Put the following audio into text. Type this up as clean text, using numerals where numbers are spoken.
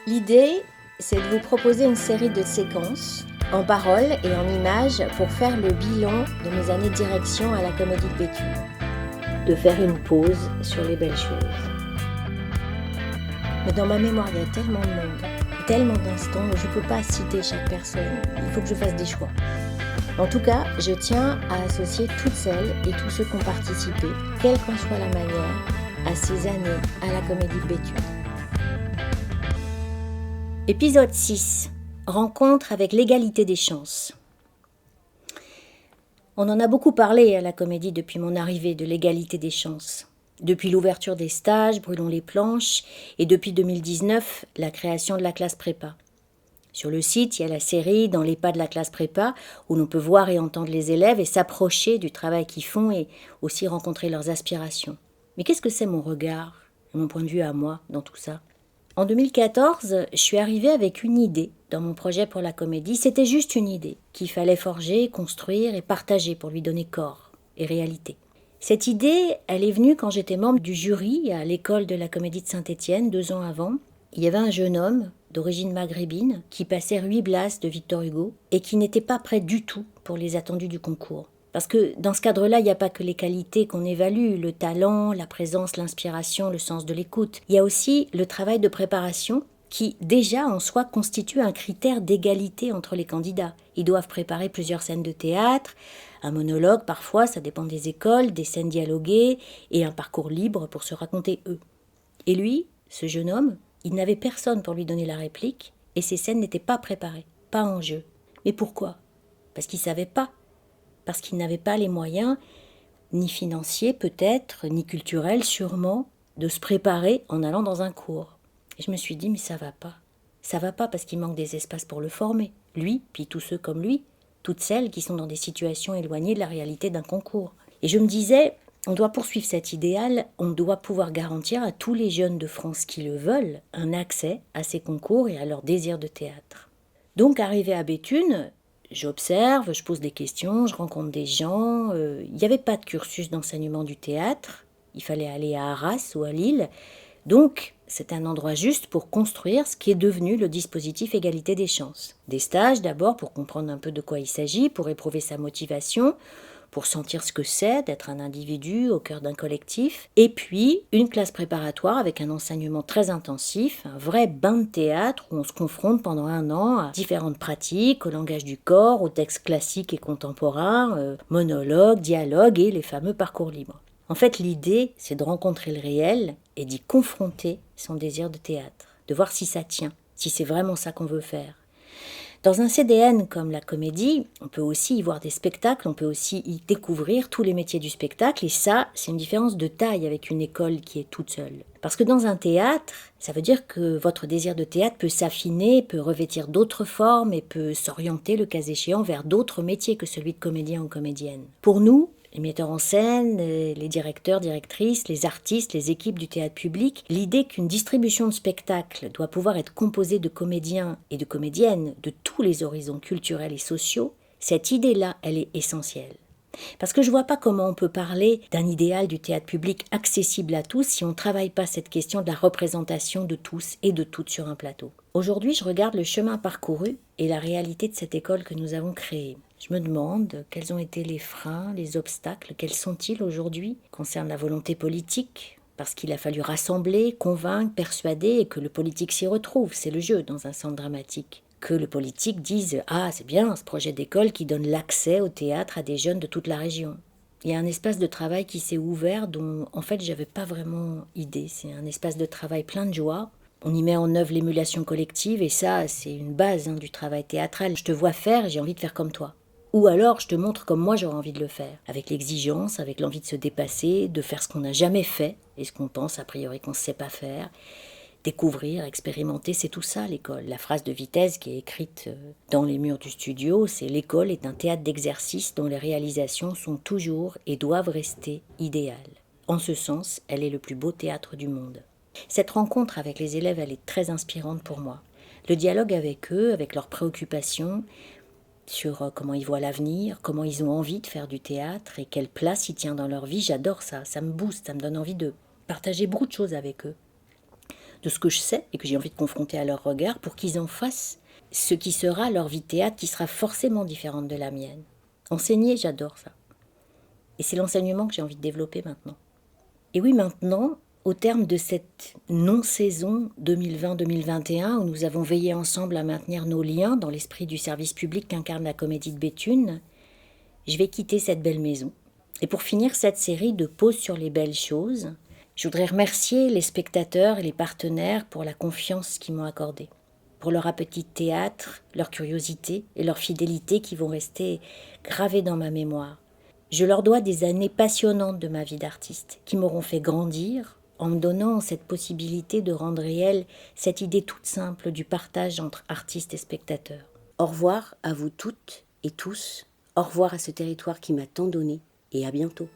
L'idée, c'est de vous proposer une série de séquences en paroles et en images pour faire le bilan de mes années de direction à la Comédie de Béthune. De faire une pause sur les belles choses. Mais dans ma mémoire, il y a tellement de monde, tellement d'instants, je ne peux pas citer chaque personne. Il faut que je fasse des choix. En tout cas, je tiens à associer toutes celles et tous ceux qui ont participé, quelle qu'en soit la manière, à ces années à la Comédie de Béthune. Épisode 6. Rencontre avec l'égalité des chances. On en a beaucoup parlé à la Comédie depuis mon arrivée de l'égalité des chances. Depuis l'ouverture des stages, Brûlons les planches, et depuis 2019, la création de la classe prépa. Sur le site, il y a la série Dans les pas de la classe prépa, où l'on peut voir et entendre les élèves et s'approcher du travail qu'ils font et aussi rencontrer leurs aspirations. Mais qu'est-ce que c'est mon regard, et mon point de vue à moi dans tout ça ? En 2014, je suis arrivée avec une idée dans mon projet pour la Comédie. C'était juste une idée qu'il fallait forger, construire et partager pour lui donner corps et réalité. Cette idée, elle est venue quand j'étais membre du jury à l'école de la Comédie de Saint-Étienne, 2 ans avant. Il y avait un jeune homme d'origine maghrébine qui passait Ruy Blas de Victor Hugo et qui n'était pas prêt du tout pour les attendus du concours. Parce que dans ce cadre-là, il n'y a pas que les qualités qu'on évalue, le talent, la présence, l'inspiration, le sens de l'écoute. Il y a aussi le travail de préparation qui, déjà en soi, constitue un critère d'égalité entre les candidats. Ils doivent préparer plusieurs scènes de théâtre, un monologue parfois, ça dépend des écoles, des scènes dialoguées et un parcours libre pour se raconter eux. Et lui, ce jeune homme, il n'avait personne pour lui donner la réplique et ces scènes n'étaient pas préparées, pas en jeu. Mais pourquoi ? Parce qu'il ne savait pas. Parce qu'il n'avait pas les moyens, ni financiers peut-être, ni culturels sûrement, de se préparer en allant dans un cours. Et je me suis dit, mais ça va pas. Ça va pas parce qu'il manque des espaces pour le former. Lui, puis tous ceux comme lui, toutes celles qui sont dans des situations éloignées de la réalité d'un concours. Et je me disais, on doit poursuivre cet idéal, on doit pouvoir garantir à tous les jeunes de France qui le veulent un accès à ces concours et à leur désir de théâtre. Donc, arrivé à Béthune, j'observe, je pose des questions, je rencontre des gens. Il n'y avait pas de cursus d'enseignement du théâtre. Il fallait aller à Arras ou à Lille. Donc, c'est un endroit juste pour construire ce qui est devenu le dispositif égalité des chances. Des stages d'abord pour comprendre un peu de quoi il s'agit, pour éprouver sa motivation, pour sentir ce que c'est d'être un individu au cœur d'un collectif. Et puis, une classe préparatoire avec un enseignement très intensif, un vrai bain de théâtre où on se confronte pendant 1 an à différentes pratiques, au langage du corps, aux textes classiques et contemporains, monologues, dialogues et les fameux parcours libres. En fait, l'idée, c'est de rencontrer le réel et d'y confronter son désir de théâtre, de voir si ça tient, si c'est vraiment ça qu'on veut faire. Dans un CDN comme la Comédie, on peut aussi y voir des spectacles, on peut aussi y découvrir tous les métiers du spectacle, et ça, c'est une différence de taille avec une école qui est toute seule. Parce que dans un théâtre, ça veut dire que votre désir de théâtre peut s'affiner, peut revêtir d'autres formes et peut s'orienter, le cas échéant, vers d'autres métiers que celui de comédien ou comédienne. Pour nous, les metteurs en scène, les directeurs, directrices, les artistes, les équipes du théâtre public, l'idée qu'une distribution de spectacles doit pouvoir être composée de comédiens et de comédiennes de tous les horizons culturels et sociaux, cette idée-là, elle est essentielle. Parce que je ne vois pas comment on peut parler d'un idéal du théâtre public accessible à tous si on ne travaille pas cette question de la représentation de tous et de toutes sur un plateau. Aujourd'hui, je regarde le chemin parcouru et la réalité de cette école que nous avons créée. Je me demande quels ont été les freins, les obstacles, quels sont-ils aujourd'hui concernant la volonté politique, parce qu'il a fallu rassembler, convaincre, persuader et que le politique s'y retrouve, c'est le jeu dans un centre dramatique. Que le politique dise « Ah, c'est bien ce projet d'école qui donne l'accès au théâtre à des jeunes de toute la région ». Il y a un espace de travail qui s'est ouvert dont en fait j'avais pas vraiment idée. C'est un espace de travail plein de joie. On y met en œuvre l'émulation collective et ça c'est une base du travail théâtral. Je te vois faire et j'ai envie de faire comme toi. Ou alors je te montre comme moi j'aurais envie de le faire, avec l'exigence, avec l'envie de se dépasser, de faire ce qu'on n'a jamais fait et ce qu'on pense a priori qu'on ne sait pas faire. Découvrir, expérimenter, c'est tout ça l'école. La phrase de Vitesse qui est écrite dans les murs du studio, c'est « L'école est un théâtre d'exercice dont les réalisations sont toujours et doivent rester idéales. En ce sens, elle est le plus beau théâtre du monde. » Cette rencontre avec les élèves, elle est très inspirante pour moi. Le dialogue avec eux, avec leurs préoccupations, sur comment ils voient l'avenir, comment ils ont envie de faire du théâtre et quelle place il tient dans leur vie, j'adore ça, ça me booste, ça me donne envie de partager beaucoup de choses avec eux. de ce que je sais et que j'ai envie de confronter à leur regard pour qu'ils en fassent ce qui sera leur vie de théâtre qui sera forcément différente de la mienne. Enseigner, j'adore ça. Et c'est l'enseignement que j'ai envie de développer maintenant. Et oui, maintenant, au terme de cette non-saison 2020-2021, où nous avons veillé ensemble à maintenir nos liens dans l'esprit du service public qu'incarne la Comédie de Béthune, je vais quitter cette belle maison. Et pour finir cette série de pauses sur les belles choses, je voudrais remercier les spectateurs et les partenaires pour la confiance qu'ils m'ont accordée, pour leur appétit de théâtre, leur curiosité et leur fidélité qui vont rester gravées dans ma mémoire. Je leur dois des années passionnantes de ma vie d'artiste, qui m'auront fait grandir en me donnant cette possibilité de rendre réelle cette idée toute simple du partage entre artistes et spectateurs. Au revoir à vous toutes et tous, au revoir à ce territoire qui m'a tant donné, et à bientôt.